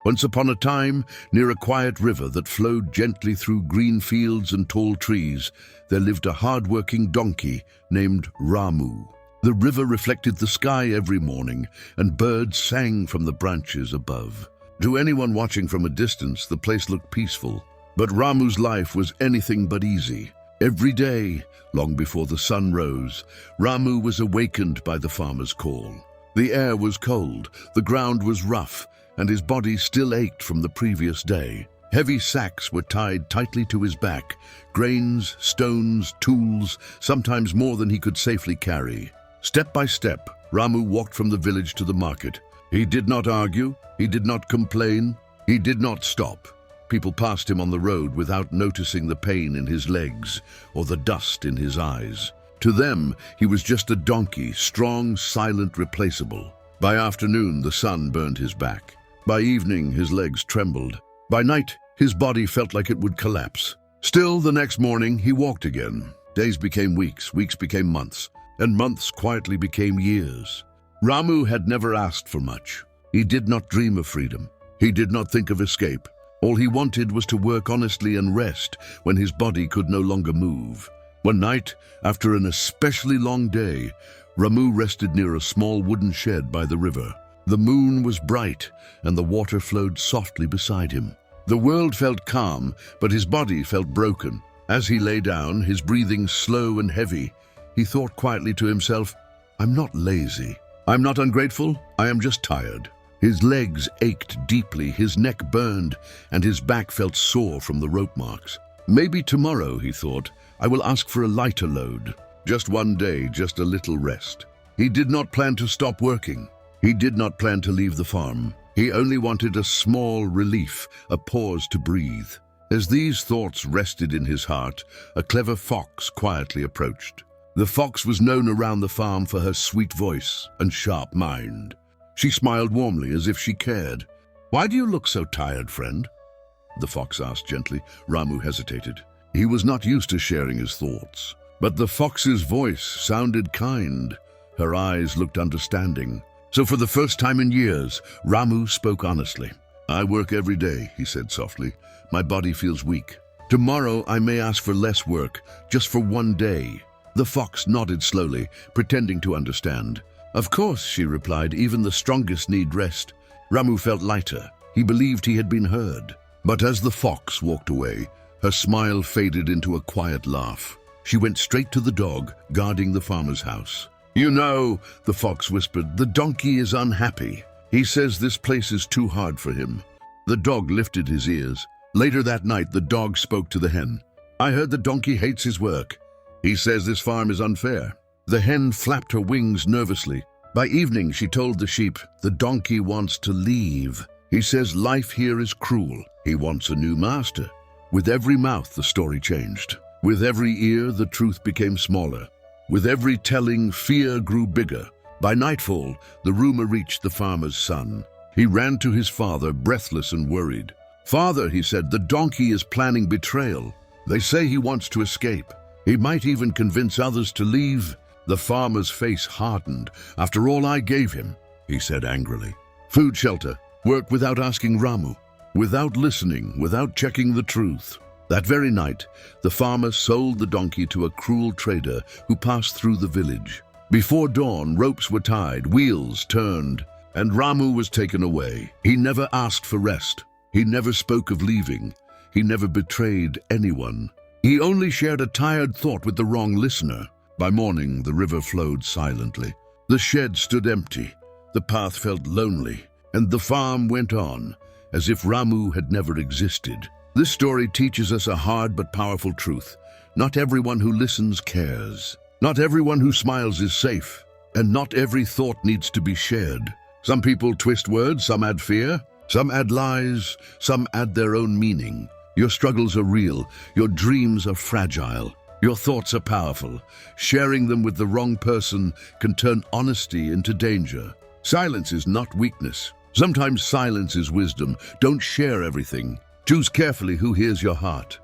Once upon a time, near a quiet river that flowed gently through green fields and tall trees, there lived a hard-working donkey named Ramu. The river reflected the sky every morning, and birds sang from the branches above. To anyone watching from a distance, the place looked peaceful. But Ramu's life was anything but easy. Every day, long before the sun rose, Ramu was awakened by the farmer's call. The air was cold, the ground was rough, and his body still ached from the previous day. Heavy sacks were tied tightly to his back, grains, stones, tools, sometimes more than he could safely carry. Step by step, Ramu walked from the village to the market. He did not argue, he did not complain, he did not stop. People passed him on the road without noticing the pain in his legs or the dust in his eyes. To them, he was just a donkey, strong, silent, replaceable. By afternoon, the sun burned his back. By evening, his legs trembled. By night, his body felt like it would collapse. Still, the next morning, he walked again. Days became weeks, weeks became months, and months quietly became years. Ramu had never asked for much. He did not dream of freedom. He did not think of escape. All he wanted was to work honestly and rest when his body could no longer move. One night, after an especially long day, Ramu rested near a small wooden shed by the river. The moon was bright, and the water flowed softly beside him. The world felt calm, but his body felt broken. As he lay down, his breathing slow and heavy, he thought quietly to himself, "I'm not lazy. I'm not ungrateful. I am just tired." His legs ached deeply, his neck burned, and his back felt sore from the rope marks. Maybe tomorrow, he thought, I will ask for a lighter load. Just one day, just a little rest. He did not plan to stop working. He did not plan to leave the farm. He only wanted a small relief, a pause to breathe. As these thoughts rested in his heart, a clever fox quietly approached. The fox was known around the farm for her sweet voice and sharp mind. She smiled warmly as if she cared. "Why do you look so tired, friend?" the fox asked gently. Ramu hesitated. He was not used to sharing his thoughts. But the fox's voice sounded kind. Her eyes looked understanding. So for the first time in years, Ramu spoke honestly. "I work every day," he said softly. "My body feels weak. Tomorrow I may ask for less work, just for one day." The fox nodded slowly, pretending to understand. "Of course," she replied, "even the strongest need rest." Ramu felt lighter. He believed he had been heard. But as the fox walked away, her smile faded into a quiet laugh. She went straight to the dog, guarding the farmer's house. "You know," the fox whispered, "the donkey is unhappy. He says this place is too hard for him." The dog lifted his ears. Later that night, the dog spoke to the hen. "I heard the donkey hates his work. He says this farm is unfair." The hen flapped her wings nervously. By evening, she told the sheep, "The donkey wants to leave. He says life here is cruel. He wants a new master." With every mouth, the story changed. With every ear, the truth became smaller. With every telling, fear grew bigger. By nightfall, the rumor reached the farmer's son. He ran to his father, breathless and worried. "Father," he said, "the donkey is planning betrayal. They say he wants to escape. He might even convince others to leave." The farmer's face hardened. "After all I gave him," he said angrily. "Food, shelter, work without asking Ramu, without listening, without checking the truth." That very night, the farmer sold the donkey to a cruel trader who passed through the village. Before dawn, ropes were tied, wheels turned, and Ramu was taken away. He never asked for rest. He never spoke of leaving. He never betrayed anyone. He only shared a tired thought with the wrong listener. By morning, the river flowed silently. The shed stood empty. The path felt lonely, and the farm went on, as if Ramu had never existed. This story teaches us a hard but powerful truth. Not everyone who listens cares. Not everyone who smiles is safe. And not every thought needs to be shared. Some people twist words, some add fear, some add lies, some add their own meaning. Your struggles are real. Your dreams are fragile. Your thoughts are powerful. Sharing them with the wrong person can turn honesty into danger. Silence is not weakness. Sometimes silence is wisdom. Don't share everything. Choose carefully who hears your heart.